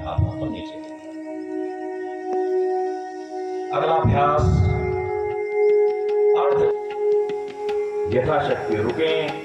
हाथों को नीचे। अगला अभ्यास अर्ध यथाशक्ति रुकें।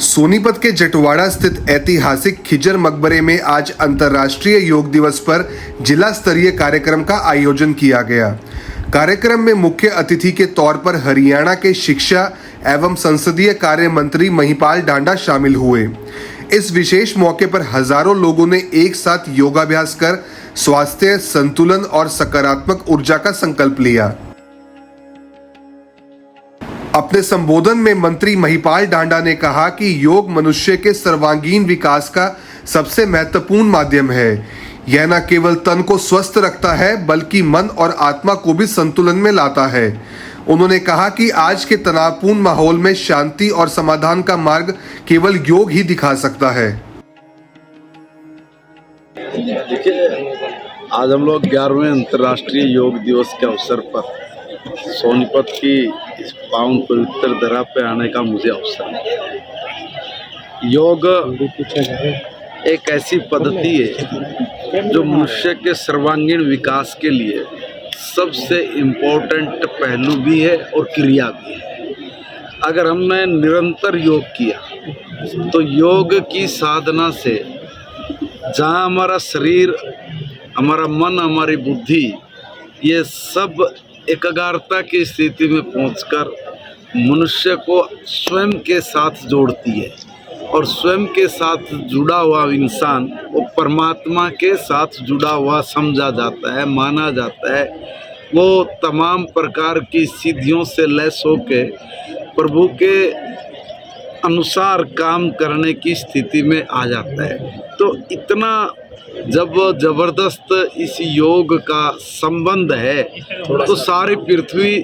सोनीपत के जटवाड़ा स्थित ऐतिहासिक खिजर मकबरे में आज अंतर्राष्ट्रीय योग दिवस पर जिला स्तरीय कार्यक्रम का आयोजन किया गया। कार्यक्रम में मुख्य अतिथि के तौर पर हरियाणा के शिक्षा एवं संसदीय कार्य मंत्री महिपाल ढांडा शामिल हुए। इस विशेष मौके पर हजारों लोगों ने एक साथ योगाभ्यास कर स्वास्थ्य, संतुलन और सकारात्मक ऊर्जा का संकल्प लिया। अपने संबोधन में मंत्री महिपाल ढांडा ने कहा कि योग मनुष्य के सर्वांगीण विकास का सबसे महत्वपूर्ण माध्यम है। यह न केवल तन को स्वस्थ रखता है बल्कि मन और आत्मा को भी संतुलन में लाता है। उन्होंने कहा कि आज के तनावपूर्ण माहौल में शांति और समाधान का मार्ग केवल योग ही दिखा सकता है। देखिए, आज हम लोग 11वें अंतर्राष्ट्रीय योग दिवस के अवसर पर सोनीपत की इस पावन पवित्र धरा पे आने का मुझे अवसर है। योग एक ऐसी पद्धति है जो मनुष्य के सर्वांगीण विकास के लिए सबसे इम्पोर्टेंट पहलू भी है और क्रिया भी है। अगर हमने निरंतर योग किया तो योग की साधना से जहाँ हमारा शरीर, हमारा मन, हमारी बुद्धि ये सब एकाग्रता की स्थिति में पहुंचकर मनुष्य को स्वयं के साथ जोड़ती है और स्वयं के साथ जुड़ा हुआ इंसान वो परमात्मा के साथ जुड़ा हुआ समझा जाता है, माना जाता है। वो तमाम प्रकार की सिद्धियों से लैस होके प्रभु के अनुसार काम करने की स्थिति में आ जाता है। तो इतना जब जबरदस्त इस योग का संबंध है तो सारी पृथ्वी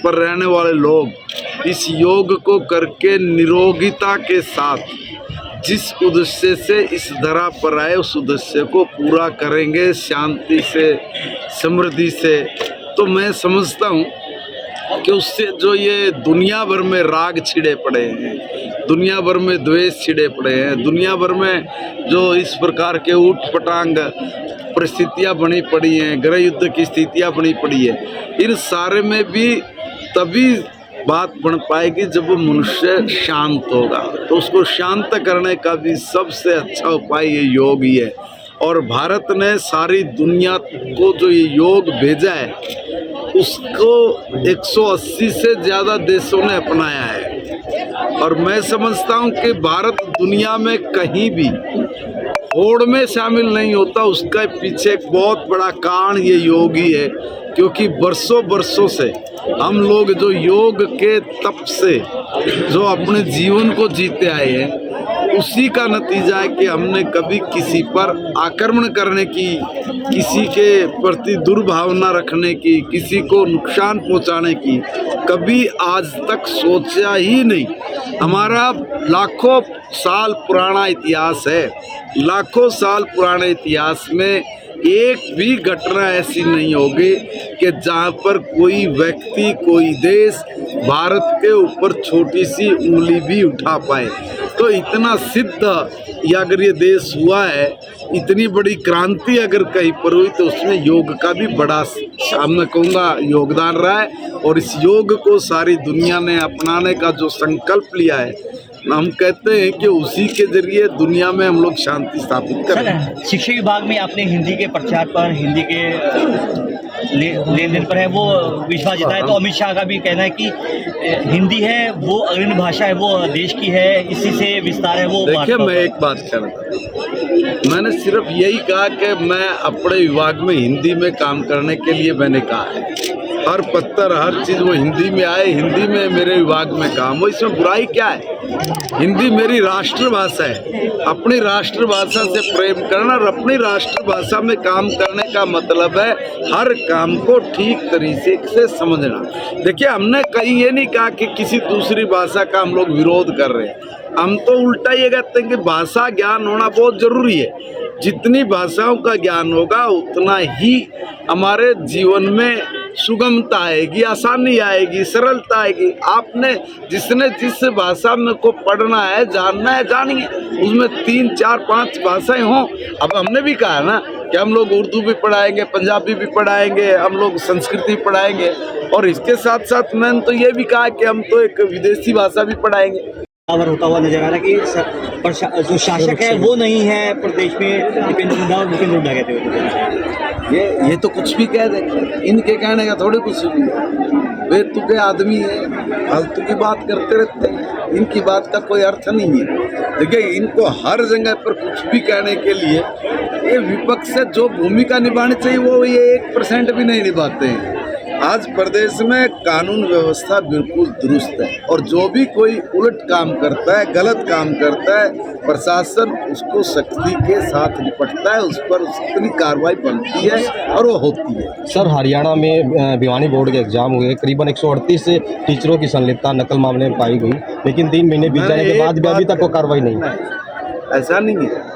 पर रहने वाले लोग इस योग को करके निरोगिता के साथ जिस उद्देश्य से इस धरा पर आए उस उद्देश्य को पूरा करेंगे, शांति से, समृद्धि से। तो मैं समझता हूँ कि उससे जो ये दुनिया भर में राग छिड़े पड़े हैं, दुनिया भर में द्वेष छिड़े पड़े हैं, दुनिया भर में जो इस प्रकार के ऊट पटांग परिस्थितियाँ बनी पड़ी हैं, गृह युद्ध की स्थितियाँ बनी पड़ी है, इन सारे में भी तभी बात बन पाएगी जब वो मनुष्य शांत होगा। तो उसको शांत करने का भी सबसे अच्छा उपाय ये योग ही है। और भारत ने सारी दुनिया को जो ये योग भेजा है उसको 180 से ज़्यादा देशों ने अपनाया है। और मैं समझता हूँ कि भारत दुनिया में कहीं भी होड़ में शामिल नहीं होता, उसका पीछे एक बहुत बड़ा कारण ये योग ही है। क्योंकि बरसों से हम लोग जो योग के तप से जो अपने जीवन को जीते आए हैं उसी का नतीजा है कि हमने कभी किसी पर आक्रमण करने की, किसी के प्रति दुर्भावना रखने की, किसी को नुकसान पहुंचाने की कभी आज तक सोचा ही नहीं। हमारा लाखों साल पुराना इतिहास है। लाखों साल पुराने इतिहास में एक भी घटना ऐसी नहीं होगी कि जहाँ पर कोई व्यक्ति, कोई देश भारत के ऊपर छोटी सी उंगली भी उठा पाए। तो इतना सिद्ध अगर ये देश हुआ है, इतनी बड़ी क्रांति अगर कहीं पर हुई तो उसमें योग का भी बड़ा, मैं कहूँगा, योगदान रहा है। और इस योग को सारी दुनिया ने अपनाने का जो संकल्प लिया है, हम कहते हैं कि उसी के जरिए दुनिया में हम लोग शांति स्थापित करें। शिक्षा विभाग में आपने हिंदी के प्रचार पर, हिंदी के लेन देन पर है वो विश्वास जताया। तो अमित शाह का भी कहना है कि हिंदी है वो अग्रणी भाषा है, वो देश की है, इसी से विस्तार है वो। देखिए, मैं एक बात कहना चाहता हूँ, मैंने सिर्फ यही कहा कि मैं अपने विभाग में हिंदी में काम करने के लिए मैंने कहा है। हर पत्तर हर चीज़ वो हिंदी में आए, हिंदी में मेरे विभाग में काम हो, इसमें बुराई क्या है? हिंदी मेरी राष्ट्रभाषा है। अपनी राष्ट्रभाषा से प्रेम करना और अपनी राष्ट्रभाषा में काम करने का मतलब है हर काम को ठीक तरीके से समझना। देखिए, हमने कहीं ये नहीं कहा कि किसी दूसरी भाषा का हम लोग विरोध कर रहे हैं। हम तो उल्टा ये कहते हैं कि भाषा ज्ञान होना बहुत जरूरी है। जितनी भाषाओं का ज्ञान होगा उतना ही हमारे जीवन में सुगमता आएगी, आसानी आएगी, सरलता आएगी। आपने जिसने जिस भाषा में को पढ़ना है, जानना है, जानिए। उसमें 3, 4, 5 भाषाएं हों। अब हमने भी कहा ना कि हम लोग उर्दू भी पढ़ाएंगे, पंजाबी भी पढ़ाएंगे, हम लोग संस्कृति पढ़ाएंगे, और इसके साथ साथ मैंने तो ये भी कहा कि हम तो एक विदेशी भाषा भी पढ़ाएंगे। बराबर होता हुआ नजर आ रहा है कि जो शासक है वो नहीं है प्रदेश में, दीपेंद्र हुड्डा और भूपेंद्र हुड्डा कहते हुए। ये तो कुछ भी कह देंगे, इनके कहने का थोड़ी कुछ भी है। बेतुके आदमी है, फालतू की बात करते रहते हैं, इनकी बात का कोई अर्थ नहीं है। देखिए, इनको हर जगह पर कुछ भी कहने के लिए ये विपक्ष से जो भूमिका निभानी चाहिए वो ये 1% भी नहीं निभाते हैं। आज प्रदेश में कानून व्यवस्था बिल्कुल दुरुस्त है, और जो भी कोई उलट काम करता है, गलत काम करता है, प्रशासन उसको सख्ती के साथ निपटता है, उस पर उतनी कार्रवाई बनती है और वो होती है। सर, हरियाणा में भिवानी बोर्ड के एग्जाम हुए, करीबन 138 टीचरों की संलिप्तता नकल मामले में पाई गई, लेकिन 3 महीने बीत जाने के बाद भी अभी तक कोई कार्रवाई नहीं। ऐसा नहीं है,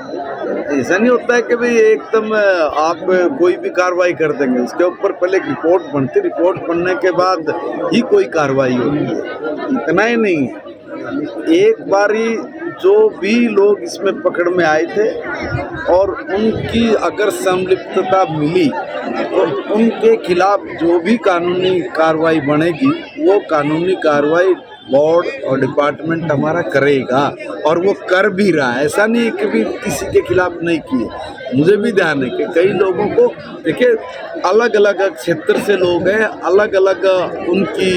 ऐसा नहीं होता है कि भाई एकदम आप कोई भी कार्रवाई कर देंगे। उसके ऊपर पहले एक रिपोर्ट बनती, रिपोर्ट बनने के बाद ही कोई कार्रवाई होती है। इतना ही नहीं है, एक बारी जो भी लोग इसमें पकड़ में आए थे और उनकी अगर संलिप्तता मिली तो उनके खिलाफ जो भी कानूनी कार्रवाई बनेगी वो कानूनी कार्रवाई बोर्ड और डिपार्टमेंट हमारा करेगा, और वो कर भी रहा है। ऐसा नहीं है कि भी किसी के खिलाफ नहीं किए। मुझे भी ध्यान है कि कई लोगों को, देखिए, अलग अलग क्षेत्र से लोग हैं, अलग अलग उनकी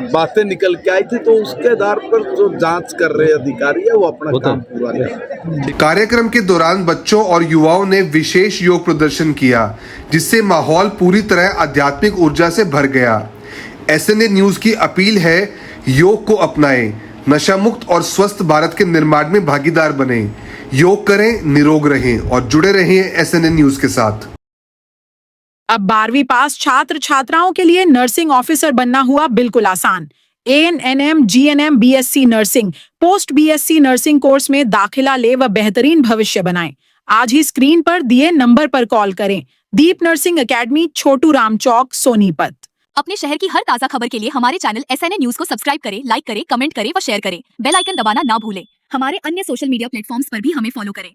बातें निकल के आई थी, तो उसके आधार पर जो जांच कर रहे अधिकारी है वो अपना काम पूरा करें। कार्यक्रम के दौरान बच्चों और युवाओं ने विशेष योग प्रदर्शन किया, जिससे माहौल पूरी तरह आध्यात्मिक ऊर्जा से भर गया। SNA न्यूज की अपील है, योग को अपनाएं, नशा मुक्त और स्वस्थ भारत के निर्माण में भागीदार बने। योग करें, निरोग रहें और जुड़े रहें SNA न्यूज के साथ। अब 12वीं पास छात्र छात्राओं के लिए नर्सिंग ऑफिसर बनना हुआ बिल्कुल आसान। ANM, GNM, BSc nursing, post BSc nursing course में दाखिला ले व बेहतरीन भविष्य बनाएं। आज ही स्क्रीन पर दिए नंबर पर कॉल करें। दीप नर्सिंग एकेडमी, छोटू राम चौक, सोनीपत। अपने शहर की हर ताजा खबर के लिए हमारे चैनल SNA न्यूज को सब्सक्राइब करें, लाइक करें, कमेंट करें व शेयर करें। बेल आइकन दबाना ना भूलें। हमारे अन्य सोशल मीडिया प्लेटफॉर्म्स पर भी हमें फॉलो करें।